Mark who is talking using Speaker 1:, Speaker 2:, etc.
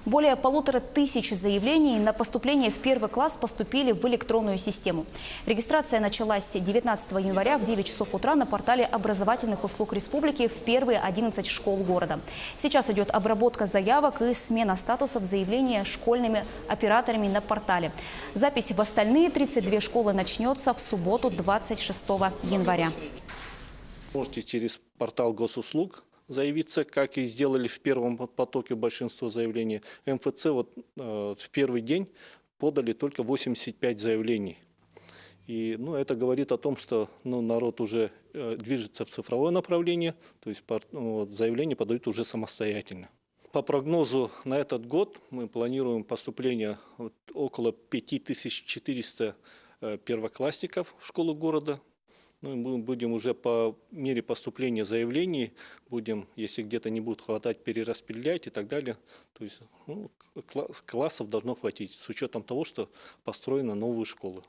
Speaker 1: Более 1500 заявлений на поступление в первый класс поступили в электронную систему. Регистрация началась 19 января в 9 часов утра на портале образовательных услуг республики в первые 11 школ города. Сейчас идет обработка заявок и смена статусов заявления школьными операторами на портале. Запись в остальные 32 школы начнется в субботу 26 января.
Speaker 2: Можете через портал госуслуг заявиться, как и сделали в первом потоке большинство заявлений. МФЦ в первый день подали только 85 заявлений. И это говорит о том, что народ уже движется в цифровое направление, то есть заявления подают уже самостоятельно. По прогнозу на этот год мы планируем поступление около 5400 первоклассников в школы города. Мы будем уже по мере поступления заявлений, если где-то не будет хватать, перераспределять и так далее. То есть классов должно хватить с учетом того, что построены новые школы.